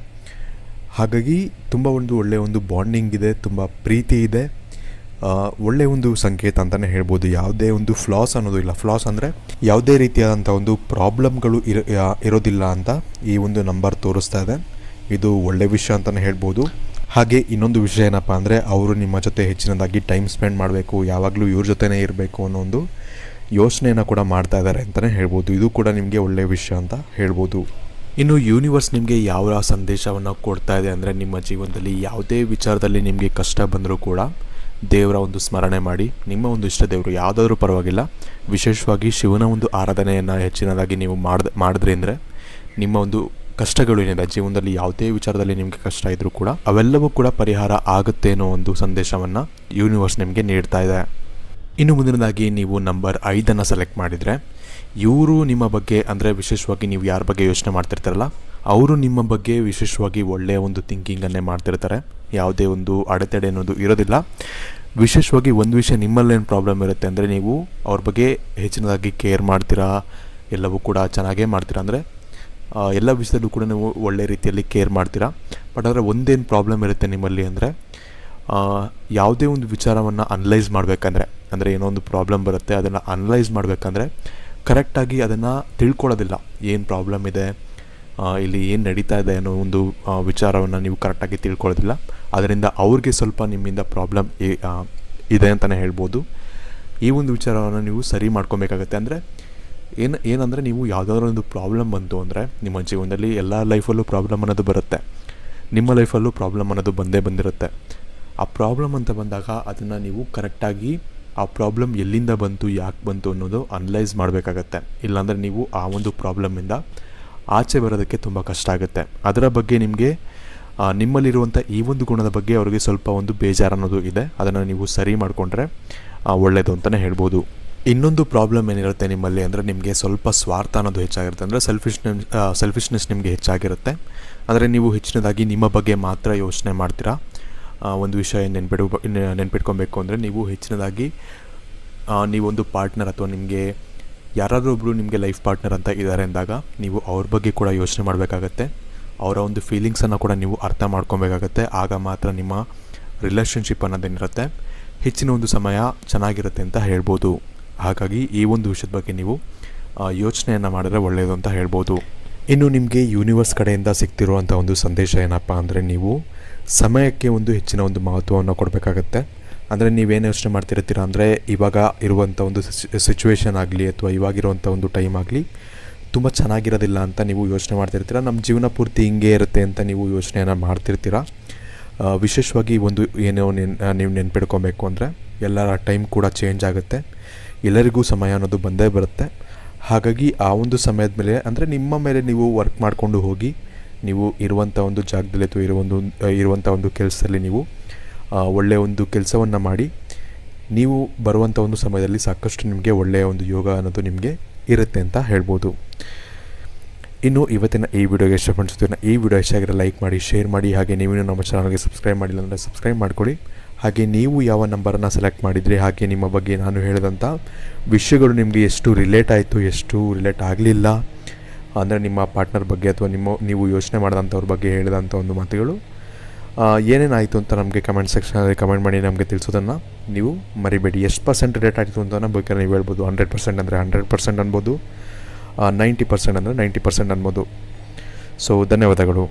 Speaker 1: ಹಾಗಾಗಿ ತುಂಬ ಒಂದು ಒಳ್ಳೆಯ ಒಂದು ಬಾಂಡಿಂಗ್ ಇದೆ, ತುಂಬ ಪ್ರೀತಿ ಇದೆ. ಒಳ್ಳೆಯ ಒಂದು ಸಂಕೇತ ಅಂತಲೇ ಹೇಳ್ಬೋದು. ಯಾವುದೇ ಒಂದು ಫ್ಲಾಸ್ ಅನ್ನೋದು ಇಲ್ಲ. ಫ್ಲಾಸ್ ಅಂದರೆ ಯಾವುದೇ ರೀತಿಯಾದಂಥ ಒಂದು ಪ್ರಾಬ್ಲಮ್ಗಳು ಇರೋದಿಲ್ಲ ಅಂತ ಈ ಒಂದು ನಂಬರ್ ತೋರಿಸ್ತಾ ಇದೆ. ಇದು ಒಳ್ಳೆಯ ವಿಷಯ ಅಂತಲೇ ಹೇಳ್ಬೋದು. ಹಾಗೆ ಇನ್ನೊಂದು ವಿಷಯ ಏನಪ್ಪ ಅಂದರೆ ಅವರು ನಿಮ್ಮ ಜೊತೆ ಹೆಚ್ಚಿನದಾಗಿ ಟೈಮ್ ಸ್ಪೆಂಡ್ ಮಾಡಬೇಕು, ಯಾವಾಗಲೂ ಇವ್ರ ಜೊತೆನೇ ಇರಬೇಕು ಅನ್ನೋ ಒಂದು ಯೋಚನೆಯನ್ನು ಕೂಡ ಮಾಡ್ತಾ ಇದ್ದಾರೆ ಅಂತಲೇ ಹೇಳ್ಬೋದು. ಇದು ಕೂಡ ನಿಮಗೆ ಒಳ್ಳೆಯ ವಿಷಯ ಅಂತ ಹೇಳ್ಬೋದು. ಇನ್ನು ಯೂನಿವರ್ಸ್ ನಿಮಗೆ ಯಾವ ಸಂದೇಶವನ್ನು ಕೊಡ್ತಾ ಇದೆ ಅಂದರೆ, ನಿಮ್ಮ ಜೀವನದಲ್ಲಿ ಯಾವುದೇ ವಿಚಾರದಲ್ಲಿ ನಿಮಗೆ ಕಷ್ಟ ಬಂದರೂ ಕೂಡ ದೇವರ ಒಂದು ಸ್ಮರಣೆ ಮಾಡಿ, ನಿಮ್ಮ ಒಂದು ಇಷ್ಟ ದೇವರು ಯಾವುದಾದ್ರೂ ಪರವಾಗಿಲ್ಲ, ವಿಶೇಷವಾಗಿ ಶಿವನ ಒಂದು ಆರಾಧನೆಯನ್ನು ಹೆಚ್ಚಿನದಾಗಿ ನೀವು ಮಾಡಿದ್ರಿ ಅಂದರೆ ನಿಮ್ಮ ಒಂದು ಕಷ್ಟಗಳು ಏನಿದೆ ಜೀವನದಲ್ಲಿ ಯಾವುದೇ ವಿಚಾರದಲ್ಲಿ ನಿಮಗೆ ಕಷ್ಟ ಇದ್ದರೂ ಕೂಡ ಅವೆಲ್ಲವೂ ಕೂಡ ಪರಿಹಾರ ಆಗುತ್ತೆ ಅನ್ನೋ ಒಂದು ಸಂದೇಶವನ್ನು ಯೂನಿವರ್ಸ್ ನಿಮಗೆ ನೀಡ್ತಾ ಇದೆ. ಇನ್ನು ಮುಂದಿನದಾಗಿ ನೀವು ನಂಬರ್ 5 ಸೆಲೆಕ್ಟ್ ಮಾಡಿದರೆ, ಇವರು ನಿಮ್ಮ ಬಗ್ಗೆ ಅಂದರೆ ವಿಶೇಷವಾಗಿ ನೀವು ಯಾರ ಬಗ್ಗೆ ಯೋಚನೆ ಮಾಡ್ತಿರ್ತಾರಲ್ಲ ಅವರು ನಿಮ್ಮ ಬಗ್ಗೆ ವಿಶೇಷವಾಗಿ ಒಳ್ಳೆಯ ಒಂದು ಥಿಂಕಿಂಗನ್ನೇ ಮಾಡ್ತಿರ್ತಾರೆ. ಯಾವುದೇ ಒಂದು ಅಡೆತಡೆ ಅನ್ನೋದು ಇರೋದಿಲ್ಲ. ವಿಶೇಷವಾಗಿ ಒಂದು ವಿಷಯ ನಿಮ್ಮಲ್ಲೇನು ಪ್ರಾಬ್ಲಮ್ ಇರುತ್ತೆ ಅಂದರೆ, ನೀವು ಅವ್ರ ಬಗ್ಗೆ ಹೆಚ್ಚಿನದಾಗಿ ಕೇರ್ ಮಾಡ್ತೀರಾ, ಎಲ್ಲವೂ ಕೂಡ ಚೆನ್ನಾಗೇ ಮಾಡ್ತೀರಾ, ಅಂದರೆ ಎಲ್ಲ ವಿಷಯದಲ್ಲೂ ಕೂಡ ನೀವು ಒಳ್ಳೆ ರೀತಿಯಲ್ಲಿ ಕೇರ್ ಮಾಡ್ತೀರಾ. ಬಟ್ ಆದರೆ ಒಂದೇನು ಪ್ರಾಬ್ಲಮ್ ಇರುತ್ತೆ ನಿಮ್ಮಲ್ಲಿ ಅಂದರೆ, ಯಾವುದೇ ಒಂದು ವಿಚಾರವನ್ನು ಅನಲೈಸ್ ಮಾಡಬೇಕಂದ್ರೆ, ಅಂದರೆ ಏನೋ ಒಂದು ಪ್ರಾಬ್ಲಮ್ ಬರುತ್ತೆ ಅದನ್ನು ಅನಲೈಸ್ ಮಾಡಬೇಕಂದ್ರೆ ಕರೆಕ್ಟಾಗಿ ಅದನ್ನು ತಿಳ್ಕೊಳ್ಳೋದಿಲ್ಲ. ಏನು ಪ್ರಾಬ್ಲಮ್ ಇದೆ, ಇಲ್ಲಿ ಏನು ನಡೀತಾ ಇದೆ ಅನ್ನೋ ಒಂದು ವಿಚಾರವನ್ನು ನೀವು ಕರೆಕ್ಟಾಗಿ ತಿಳ್ಕೊಳ್ಳೋದಿಲ್ಲ. ಅದರಿಂದ ಅವ್ರಿಗೆ ಸ್ವಲ್ಪ ನಿಮ್ಮಿಂದ ಪ್ರಾಬ್ಲಮ್ ಇದೆ ಅಂತಲೇ ಹೇಳ್ಬೋದು. ಈ ಒಂದು ವಿಚಾರವನ್ನು ನೀವು ಸರಿ ಮಾಡ್ಕೊಬೇಕಾಗತ್ತೆ. ಅಂದರೆ ಏನಂದರೆ ನೀವು ಯಾವುದಾದ್ರೂ ಒಂದು ಪ್ರಾಬ್ಲಮ್ ಬಂತು ಅಂದರೆ, ನಿಮ್ಮ ಜೀವನದಲ್ಲಿ ಎಲ್ಲ ಲೈಫಲ್ಲೂ ಪ್ರಾಬ್ಲಮ್ ಅನ್ನೋದು ಬರುತ್ತೆ, ನಿಮ್ಮ ಲೈಫಲ್ಲೂ ಪ್ರಾಬ್ಲಮ್ ಅನ್ನೋದು ಬಂದಿರುತ್ತೆ. ಆ ಪ್ರಾಬ್ಲಮ್ ಅಂತ ಬಂದಾಗ ಅದನ್ನು ನೀವು ಕರೆಕ್ಟಾಗಿ ಆ ಪ್ರಾಬ್ಲಮ್ ಎಲ್ಲಿಂದ ಬಂತು, ಯಾಕೆ ಬಂತು ಅನ್ನೋದು ಅನಲೈಸ್ ಮಾಡಬೇಕಾಗತ್ತೆ. ಇಲ್ಲಾಂದರೆ ನೀವು ಆ ಒಂದು ಪ್ರಾಬ್ಲಮ್ಮಿಂದ ಆಚೆ ಬರೋದಕ್ಕೆ ತುಂಬ ಕಷ್ಟ ಆಗುತ್ತೆ. ಅದರ ಬಗ್ಗೆ ನಿಮಗೆ ನಿಮ್ಮಲ್ಲಿರುವಂಥ ಈ ಒಂದು ಗುಣದ ಬಗ್ಗೆ ಅವರಿಗೆ ಸ್ವಲ್ಪ ಒಂದು ಬೇಜಾರು ಅನ್ನೋದು ಇದೆ. ಅದನ್ನು ನೀವು ಸರಿ ಮಾಡಿಕೊಂಡ್ರೆ ಒಳ್ಳೆಯದು ಅಂತಲೇ ಹೇಳ್ಬೋದು. ಇನ್ನೊಂದು ಪ್ರಾಬ್ಲಮ್ ಏನಿರುತ್ತೆ ನಿಮ್ಮಲ್ಲಿ ಅಂದರೆ, ನಿಮಗೆ ಸ್ವಲ್ಪ ಸ್ವಾರ್ಥ ಅನ್ನೋದು ಹೆಚ್ಚಾಗಿರುತ್ತೆ. ಅಂದರೆ ಸೆಲ್ಫಿಶ್ನೆಸ್ ನಿಮಗೆ ಹೆಚ್ಚಾಗಿರುತ್ತೆ. ಅಂದರೆ ನೀವು ಹೆಚ್ಚಿನದಾಗಿ ನಿಮ್ಮ ಬಗ್ಗೆ ಮಾತ್ರ ಯೋಚನೆ ಮಾಡ್ತೀರಾ. ಒಂದು ವಿಷಯ ನೆನ್ಪಿಟ್ಕೊಬೇಕು ಅಂದರೆ, ನೀವು ಹೆಚ್ಚಿನದಾಗಿ ನೀವೊಂದು ಪಾರ್ಟ್ನರ್ ಅಥವಾ ನಿಮಗೆ ಯಾರಾದರೂ ಒಬ್ಬರು ನಿಮಗೆ ಲೈಫ್ ಪಾರ್ಟ್ನರ್ ಅಂತ ಇದ್ದಾರೆ ಅಂದಾಗ ನೀವು ಅವ್ರ ಬಗ್ಗೆ ಕೂಡ ಯೋಚನೆ ಮಾಡಬೇಕಾಗತ್ತೆ. ಅವರ ಒಂದು ಫೀಲಿಂಗ್ಸನ್ನು ಕೂಡ ನೀವು ಅರ್ಥ ಮಾಡ್ಕೊಬೇಕಾಗತ್ತೆ. ಆಗ ಮಾತ್ರ ನಿಮ್ಮ ರಿಲೇಷನ್ಶಿಪ್ ಅನ್ನೋದೇನಿರುತ್ತೆ ಹೆಚ್ಚಿನ ಒಂದು ಸಮಯ ಚೆನ್ನಾಗಿರುತ್ತೆ ಅಂತ ಹೇಳ್ಬೋದು. ಹಾಗಾಗಿ ಈ ಒಂದು ವಿಷಯದ ಬಗ್ಗೆ ನೀವು ಯೋಚನೆಯನ್ನು ಮಾಡಿದ್ರೆ ಒಳ್ಳೆಯದು ಅಂತ ಹೇಳ್ಬೋದು. ಇನ್ನು ನಿಮಗೆ ಯೂನಿವರ್ಸ್ ಕಡೆಯಿಂದ ಸಿಗ್ತಿರುವಂಥ ಒಂದು ಸಂದೇಶ ಏನಪ್ಪ ಅಂದರೆ, ನೀವು ಸಮಯಕ್ಕೆ ಒಂದು ಹೆಚ್ಚಿನ ಒಂದು ಮಹತ್ವವನ್ನು ಕೊಡಬೇಕಾಗತ್ತೆ. ಅಂದರೆ ನೀವೇನು ಯೋಚನೆ ಮಾಡ್ತಿರ್ತೀರ ಅಂದರೆ, ಇವಾಗ ಇರುವಂಥ ಒಂದು ಸಿಚುವೇಶನ್ ಆಗಲಿ ಅಥವಾ ಇವಾಗಿರುವಂಥ ಒಂದು ಟೈಮ್ ಆಗಲಿ ತುಂಬ ಚೆನ್ನಾಗಿರೋದಿಲ್ಲ ಅಂತ ನೀವು ಯೋಚನೆ ಮಾಡ್ತಿರ್ತೀರ. ನಮ್ಮ ಜೀವನ ಪೂರ್ತಿ ಹಿಂಗೆ ಇರುತ್ತೆ ಅಂತ ನೀವು ಯೋಚನೆಯನ್ನು ಮಾಡ್ತಿರ್ತೀರ. ವಿಶೇಷವಾಗಿ ಒಂದು ಏನೋ ನೀವು ನೆನ್ಪಿಡ್ಕೊಬೇಕು ಅಂದರೆ, ಎಲ್ಲರ ಟೈಮ್ ಕೂಡ ಚೇಂಜ್ ಆಗುತ್ತೆ, ಎಲ್ಲರಿಗೂ ಸಮಯ ಅನ್ನೋದು ಬಂದೇ ಬರುತ್ತೆ. ಹಾಗಾಗಿ ಆ ಒಂದು ಸಮಯದ ಮೇಲೆ ಅಂದರೆ ನಿಮ್ಮ ಮೇಲೆ ನೀವು ವರ್ಕ್ ಮಾಡಿಕೊಂಡು ಹೋಗಿ, ನೀವು ಇರುವಂಥ ಒಂದು ಜಾಗದಲ್ಲಿ ಅಥವಾ ಇರುವಂಥ ಒಂದು ಕೆಲಸದಲ್ಲಿ ನೀವು ಒಳ್ಳೆಯ ಒಂದು ಕೆಲಸವನ್ನು ಮಾಡಿ, ನೀವು ಬರುವಂಥ ಒಂದು ಸಮಯದಲ್ಲಿ ಸಾಕಷ್ಟು ನಿಮಗೆ ಒಳ್ಳೆಯ ಒಂದು ಯೋಗ ಅನ್ನೋದು ನಿಮಗೆ ಇರುತ್ತೆ ಅಂತ ಹೇಳ್ಬೋದು. ಇನ್ನು ಇವತ್ತಿನ ಈ ವಿಡಿಯೋಗೆ ಇಷ್ಟಪಡಿಸ್ತೀವಿ. ಈ ವಿಡಿಯೋ ಇಷ್ಟ ಆಗಿರೋ ಲೈಕ್ ಮಾಡಿ, ಶೇರ್ ಮಾಡಿ. ಹಾಗೆ ನೀವು ನಮ್ಮ ಚಾನಲ್ಗೆ ಸಬ್ಸ್ಕ್ರೈಬ್ ಮಾಡಿಲ್ಲ ಅಂದರೆ ಸಬ್ಸ್ಕ್ರೈಬ್ ಮಾಡ್ಕೊಳ್ಳಿ. ಹಾಗೆ ನೀವು ಯಾವ ನಂಬರನ್ನು ಸೆಲೆಕ್ಟ್ ಮಾಡಿದ್ರಿ, ಹಾಗೆ ನಿಮ್ಮ ಬಗ್ಗೆ ನಾನು ಹೇಳಿದಂಥ ವಿಷಯಗಳು ನಿಮಗೆ ಎಷ್ಟು ರಿಲೇಟ್ ಆಯಿತು, ಎಷ್ಟು ರಿಲೇಟ್ ಆಗಲಿಲ್ಲ, ಅಂದರೆ ನಿಮ್ಮ ಪಾರ್ಟ್ನರ್ ಬಗ್ಗೆ ಅಥವಾ ನೀವು ಯೋಚನೆ ಮಾಡಿದಂಥವ್ರ ಬಗ್ಗೆ ಹೇಳಿದಂಥ ಒಂದು ಮಾತುಗಳು ಏನೇನಾಯಿತು ಅಂತ ನಮಗೆ ಕಮೆಂಟ್ ಸೆಕ್ಷನಲ್ಲಿ ಕಮೆಂಟ್ ಮಾಡಿ ನಮಗೆ ತಿಳಿಸೋದನ್ನು ನೀವು ಮರಿಬೇಡಿ. ಎಷ್ಟು % ರೇಟ್ ಆಯಿತು ಅಂತ ಬೇಕಾದ್ರೆ ನೀವು ಹೇಳ್ಬೋದು. 100% ಅಂದರೆ 100% ಅನ್ಬೋದು, 90% ಅಂದರೆ 90% ಅನ್ಬೋದು. ಸೊ ಧನ್ಯವಾದಗಳು.